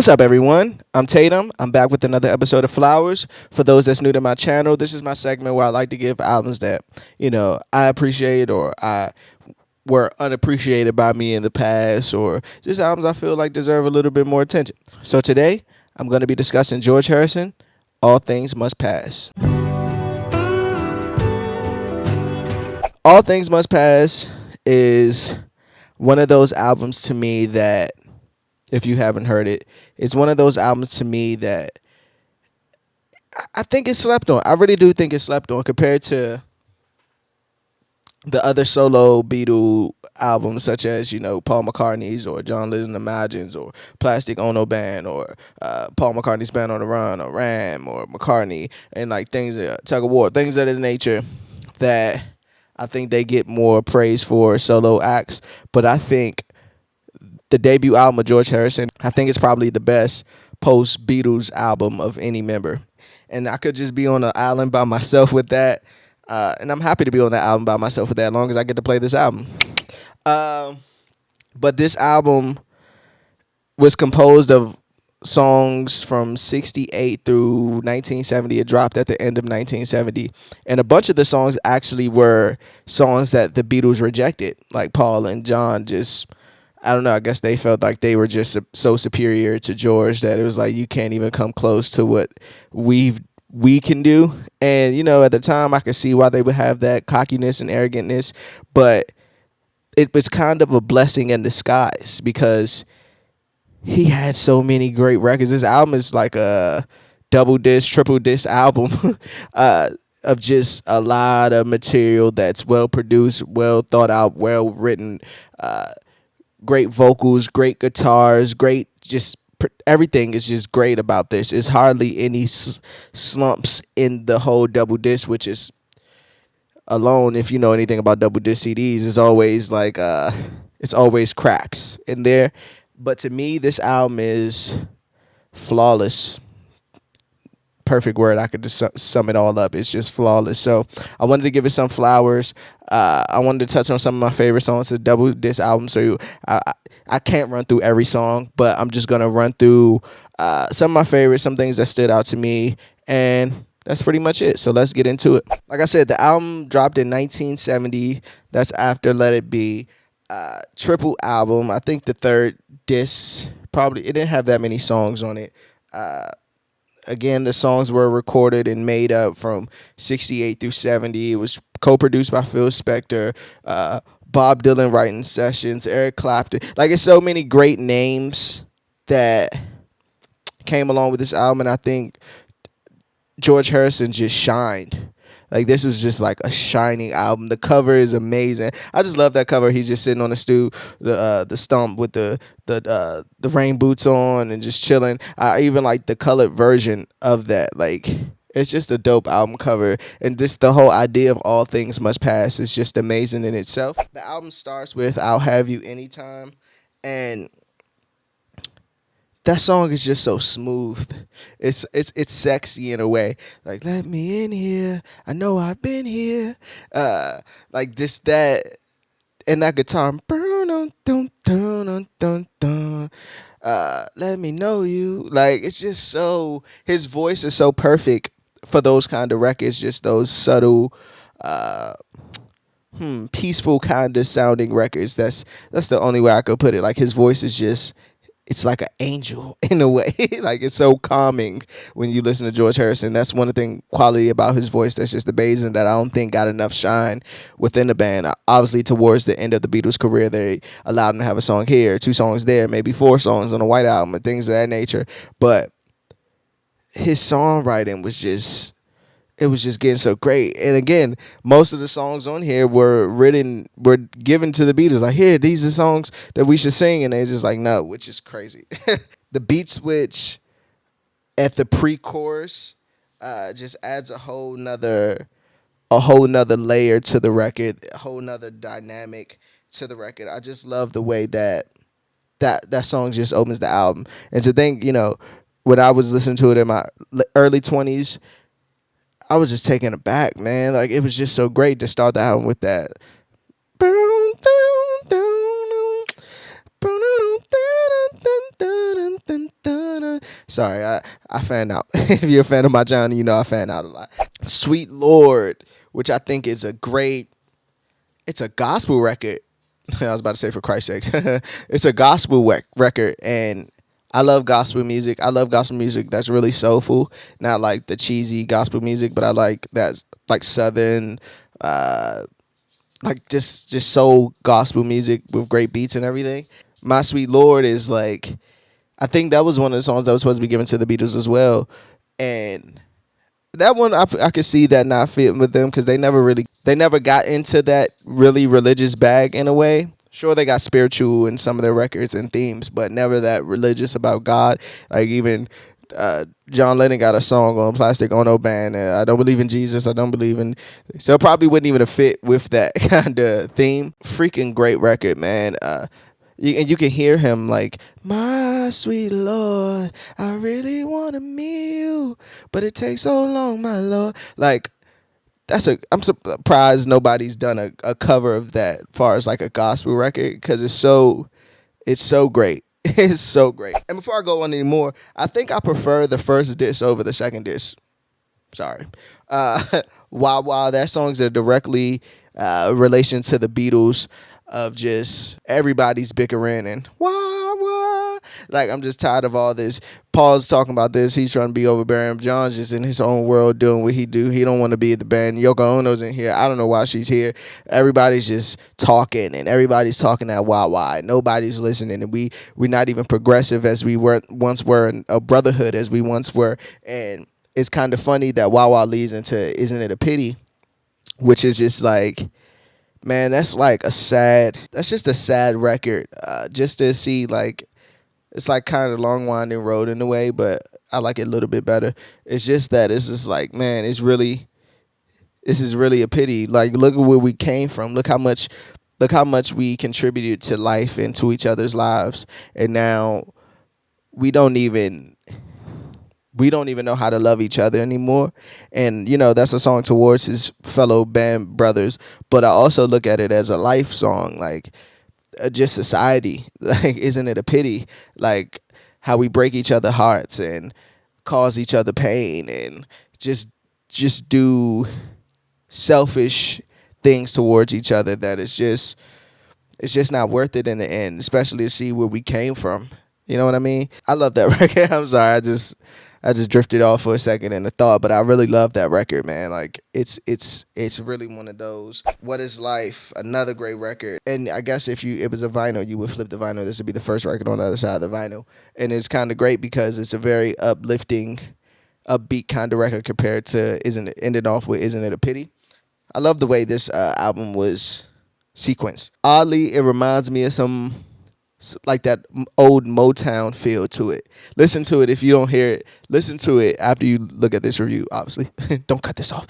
What's up, everyone? I'm Tatum. I'm back with another episode of Flowers. For those that's new to my channel, this is my segment where I like to give albums that, I appreciate or I were unappreciated by me in the past, or just albums I feel like deserve a little bit more attention. So today, I'm going to be discussing George Harrison, All Things Must Pass. All Things Must Pass is one of those albums to me that, if you haven't heard it, it's one of those albums to me that I think it's slept on. I really do think it's slept on compared to the other solo Beatle albums, such as, Paul McCartney's or John Lennon Imagines or Plastic Ono Band or Paul McCartney's Band on the Run or Ram or McCartney and like things, Tug of War, things of the nature that I think they get more praise for solo acts. But I think the debut album of George Harrison, I think it's probably the best post-Beatles album of any member. And I could just be on an island by myself with that. And I'm happy to be on that album by myself with that, as long as I get to play this album. But this album was composed of songs from 68 through 1970. It dropped at the end of 1970. And a bunch of the songs actually were songs that the Beatles rejected. Like Paul and John just, I don't know, I guess they felt like they were just so superior to George that it was like, you can't even come close to what we can do. And, at the time I could see why they would have that cockiness and arrogantness, but it was kind of a blessing in disguise because he had so many great records. This album is like a double disc, triple disc album of just a lot of material that's well produced, well thought out, well written, great vocals, great guitars, great just everything is just great about this. There's hardly any slumps in the whole double disc, which is alone, if you know anything about double disc CDs, is always like it's always cracks in there. But to me, this album is flawless. Perfect word. I could just sum it all up. It's just flawless. So I wanted to give it some flowers. I wanted to touch on some of my favorite songs. It's a double disc album, so I can't run through every song, but I'm just gonna run through some of my favorites, some things that stood out to me, and that's pretty much it. So let's get into it. Like I said, the album dropped in 1970. That's after Let It Be. Triple album. I think the third disc, probably, it didn't have that many songs on it. Again, the songs were recorded and made up from 68 through 70. It was co-produced by Phil Spector, Bob Dylan writing sessions, Eric Clapton. Like, it's so many great names that came along with this album, and I think George Harrison just shined. Like, this was just like a shining album. The cover is amazing. I just love that cover. He's just sitting on the stool, the stump with the rain boots on and just chilling. I even like the colored version of that. Like, it's just a dope album cover. And just the whole idea of All Things Must Pass is just amazing in itself. The album starts with I'll Have You Anytime. And that song is just so smooth. It's sexy in a way. Like, let me in here. I know I've been here. Like this, that, and that guitar. Let me know you. Like, it's just so, his voice is so perfect for those kind of records. Just those subtle, peaceful kind of sounding records. That's the only way I could put it. Like, his voice is just, it's like an angel in a way. Like, it's so calming when you listen to George Harrison. That's one thing, quality about his voice that's just amazing, that I don't think got enough shine within the band. Obviously, towards the end of the Beatles' career, they allowed him to have a song here, 2 songs there, maybe 4 songs on a White Album and things of that nature. But his songwriting was just, it was just getting so great. And again, most of the songs on here were given to the Beatles. Like, here, these are songs that we should sing. And they're just like, no, which is crazy. The beat switch at the pre-chorus just adds a whole nother layer to the record, a whole nother dynamic to the record. I just love the way that song just opens the album. And to think, when I was listening to it in my early 20s, I was just taken aback, man. Like, it was just so great to start the album with that. Sorry, I fan out. If you're a fan of my genre, you know I fan out a lot. Sweet Lord, which I think is a great, it's a gospel record. I was about to say for Christ's sake. It's a gospel record, and I love gospel music. I love gospel music that's really soulful, not like the cheesy gospel music, but I like that like southern, uh, like just soul gospel music with great beats and everything. My Sweet Lord is like, I think that was one of the songs that was supposed to be given to the Beatles as well, and that one I could see that not fitting with them because they never got into that really religious bag in a way. Sure, they got spiritual in some of their records and themes, but never that religious about God. Like even John Lennon got a song on Plastic Ono Band. I don't believe in Jesus. I don't believe in. So it probably wouldn't even fit with that kind of theme. Freaking great record, man. And you can hear him like, my sweet Lord, I really want to meet you, but it takes so long, my Lord. Like, I'm surprised nobody's done a cover of that as far as like a gospel record because it's so great. It's so great. And before I go on anymore, I think I prefer the first disc over the second disc. Sorry. Uh, wow, that song's a directly relation to the Beatles of just everybody's bickering and wah. Like I'm just tired of all this. Paul's talking about this. He's trying to be overbearing. John's just in his own world doing what he do. He don't want to be at the band. Yoko Ono's in here. I don't know why she's here. Everybody's just talking and everybody's talking that wah. Nobody's listening and we're not even progressive as we once were, and a brotherhood as we once were. And it's kind of funny that Wawa leads into Isn't It a Pity, which is just like, man, that's just a sad record. Just to see like, it's like kind of long winding road in a way, but I like it a little bit better. It's just that it's just like, man, this is really a pity. Like, look at where we came from. Look how much we contributed to life and to each other's lives, and now we don't even we don't even know how to love each other anymore. And that's a song towards his fellow band brothers, but I also look at it as a life song, like just society. Like, isn't it a pity, like how we break each other hearts and cause each other pain and just do selfish things towards each other, that it's just not worth it in the end, especially to see where we came from. You know what I mean? I love that record. I'm sorry, I just drifted off for a second in the thought, but I really love that record, man. Like it's really one of those. What Is Life? Another great record. And I guess if it was a vinyl, you would flip the vinyl. This would be the first record on the other side of the vinyl, and it's kind of great because it's a very uplifting, upbeat kind of record compared to Isn't It ended off with Isn't It a Pity. I love the way this album was sequenced. Oddly, it reminds me of some like that old Motown feel to it. Listen to it if you don't hear it. Listen to it after you look at this review. Obviously, don't cut this off.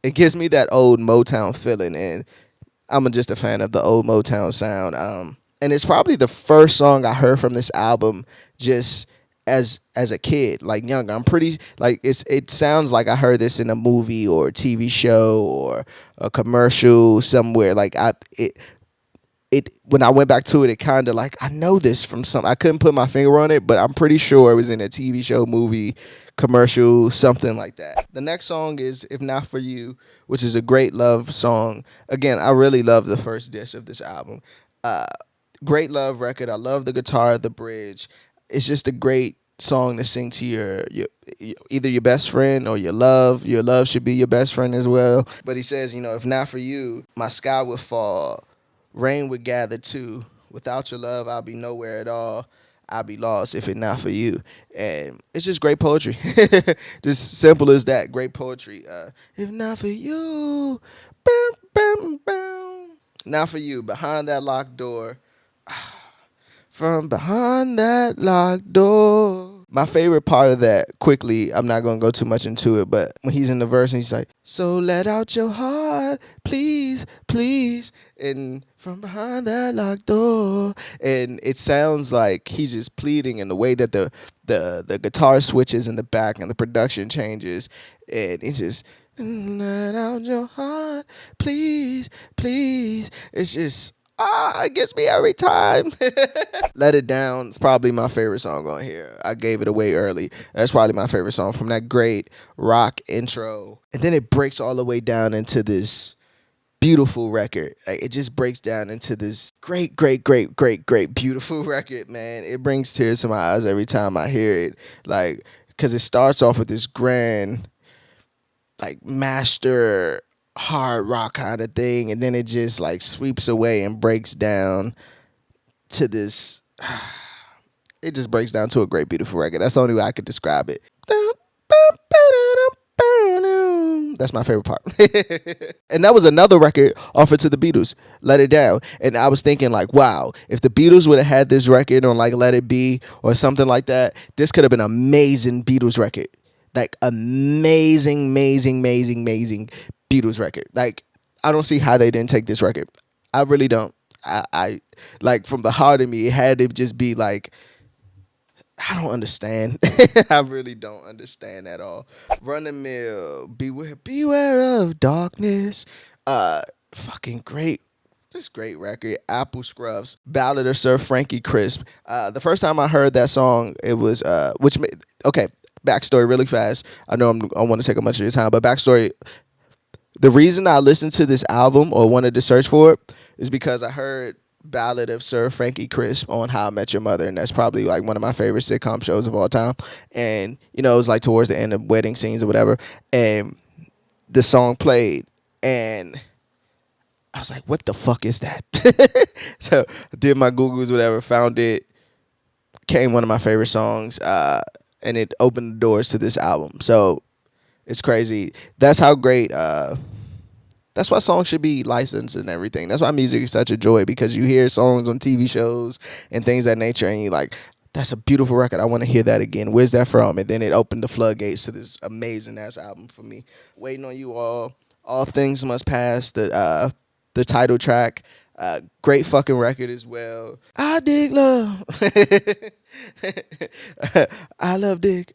It gives me that old Motown feeling, and I'm just a fan of the old Motown sound. And it's probably the first song I heard from this album just as a kid, like younger. I'm pretty like it sounds like I heard this in a movie or a TV show or a commercial somewhere. Like it when I went back to it, it kind of like, I know this from some. I couldn't put my finger on it, but I'm pretty sure it was in a TV show, movie, commercial, something like that. The next song is If Not For You, which is a great love song. Again, I really love the first disc of this album. Great love record. I love the guitar, the bridge. It's just a great song to sing to your either your best friend or your love. Your love should be your best friend as well. But he says, if not for you, my sky would fall, rain would gather too. Without your love, I'll be nowhere at all. I'll be lost if it not for you. And it's just great poetry. Just simple as that. Great poetry. If not for you, bam, bam, bam. Not for you, behind that locked door. From behind that locked door. My favorite part of that, quickly, I'm not going to go too much into it, but when he's in the verse and he's like, so let out your heart, please, please. And from behind that locked door. And it sounds like he's just pleading in the way that the guitar switches in the back and the production changes. And it's just, let out your heart, please, please. It's just, It gets me every time. Let It Down is probably my favorite song on here. I gave it away early. That's probably my favorite song from that great rock intro. And then it breaks all the way down into this beautiful record. Like, it just breaks down into this great beautiful record, man. It brings tears to my eyes every time I hear it. Like, because it starts off with this grand, like, master hard rock kind of thing, and then it just like sweeps away and breaks down to this. It just breaks down to a great beautiful record. That's the only way I could describe it. That's my favorite part. And that was another record offered to the Beatles, Let It Down. And I was thinking, like, wow, if the Beatles would have had this record on, like, Let It Be or something like that, this could have been an amazing Beatles record. Like, amazing Beatles record. Like, I don't see how they didn't take this record. I really don't. I like, from the heart of me, it had to just be like, I don't understand. I really don't understand at all. Run the Mill, Beware of Darkness. Fucking great. This great record. Apple Scruffs, Ballad of Sir Frankie Crisp. The first time I heard that song, it was okay. Backstory really fast. I know I want to take up much of your time, but backstory. The reason I listened to this album or wanted to search for it is because I heard Ballad of Sir Frankie Crisp on How I Met Your Mother, and that's probably like one of my favorite sitcom shows of all time. And it was like towards the end of wedding scenes or whatever, and the song played, and I was like, "What the fuck is that?" So I did my Googles, whatever, found it, came one of my favorite songs, and it opened the doors to this album. So it's crazy. That's how great. That's why songs should be licensed and everything. That's why music is such a joy, because you hear songs on TV shows and things of that nature, and you're like, that's a beautiful record. I want to hear that again. Where's that from? And then it opened the floodgates to this amazing ass album for me. Waiting on You All Things Must Pass, the title track. Great fucking record as well. I dig love. I love dick.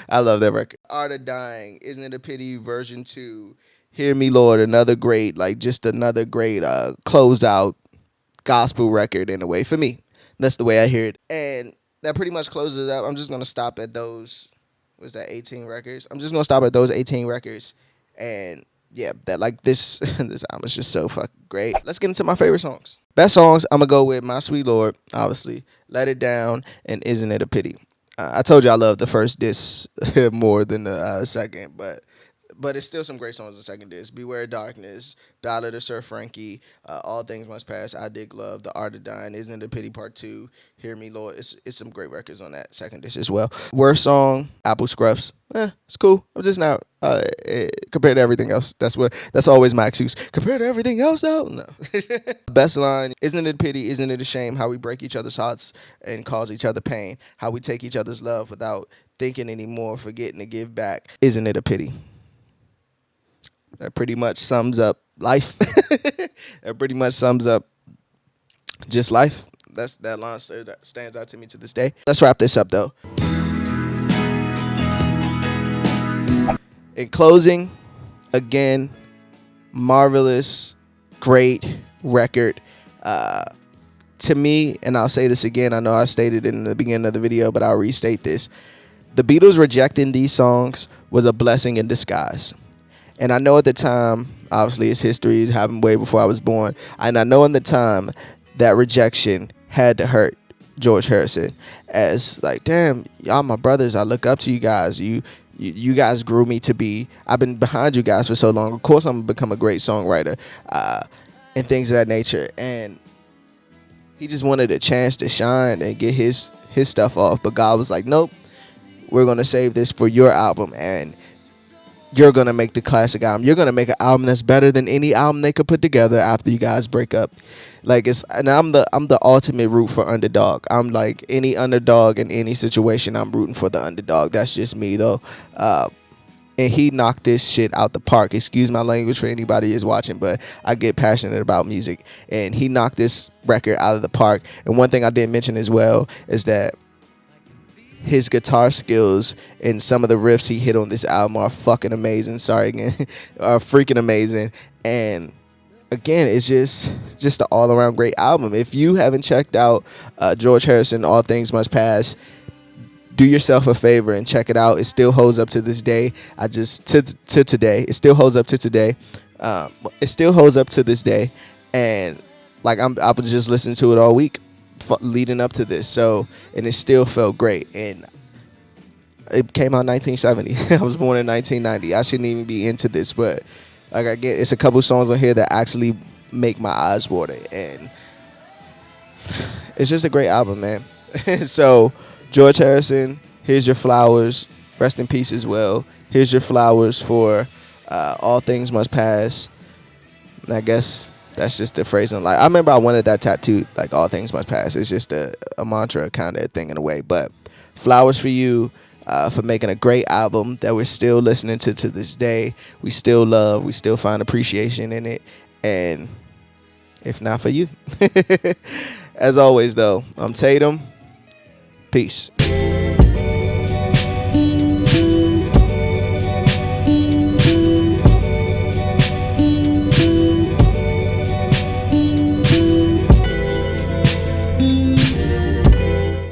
I love that record. Art of Dying, Isn't It a Pity, version 2. Hear Me Lord, another great, closed out gospel record in a way for me. That's the way I hear it. And that pretty much closes it up. I'm just going to stop at those, 18 records? I'm just going to stop at those 18 records. And yeah, this this album is just so fucking great. Let's get into my favorite songs. Best songs, I'm going to go with My Sweet Lord, obviously, Let It Down, and Isn't It a Pity. I told you I love the first disc more than the second, but it's still some great songs in the second disc. Beware of Darkness, Ballad of Sir Frankie, All Things Must Pass, I Dig Love, The Art of Dying, Isn't It a Pity Part 2, Hear Me Lord. It's some great records on that second disc as well. Worst song, Apple Scruffs. It's cool. I'm just not compared to everything else. That's always my excuse. Compared to everything else though? No. Best line, Isn't it a pity, isn't it a shame how we break each other's hearts and cause each other pain? How we take each other's love without thinking anymore, forgetting to give back. Isn't it a pity? That pretty much sums up life. That pretty much sums up just life. That line stands out to me to this day. Let's wrap this up though. In closing, again, marvelous, great record. To me, and I'll say this again, I know I stated it in the beginning of the video, but I'll restate this. The Beatles rejecting these songs was a blessing in disguise. And I know at the time, obviously it's history, it happened way before I was born. And I know in the time that rejection had to hurt George Harrison, as like, damn, y'all my brothers, I look up to you guys. You guys grew me to be, I've been behind you guys for so long. Of course I'm going to become a great songwriter and things of that nature. And he just wanted a chance to shine and get his stuff off. But God was like, nope, we're going to save this for your album. And you're going to make the classic album. You're going to make an album that's better than any album they could put together after you guys break up. And I'm the ultimate root for underdog. I'm like, any underdog in any situation, I'm rooting for the underdog. That's just me though. And he knocked this shit out the park. Excuse my language for anybody who's watching, but I get passionate about music. And he knocked this record out of the park. And one thing I didn't mention as well is that his guitar skills and some of the riffs he hit on this album are fucking amazing. Sorry again. Are freaking amazing. And again, it's just an all around great album. If you haven't checked out George Harrison, All Things Must Pass, do yourself a favor and check it out. It still holds up to this day. To today, it still holds up to today. It still holds up to this day, and like I was just listening to it all week leading up to this. So, and it still felt great. And it came out in 1970. I was born in 1990. I shouldn't even be into this, but like I get, it's a couple songs on here that actually make my eyes water, and it's just a great album, man. So, George Harrison, here's your flowers. Rest in peace as well. Here's your flowers for All Things Must Pass. And I guess that's just the phrase in life. I remember I wanted that tattooed, like All Things Must Pass. It's just a mantra kind of thing in a way. But flowers for you for making a great album that we're still listening to this day. We still love. We still find appreciation in it. And if not for you. As always, though, I'm Tatum. Peace.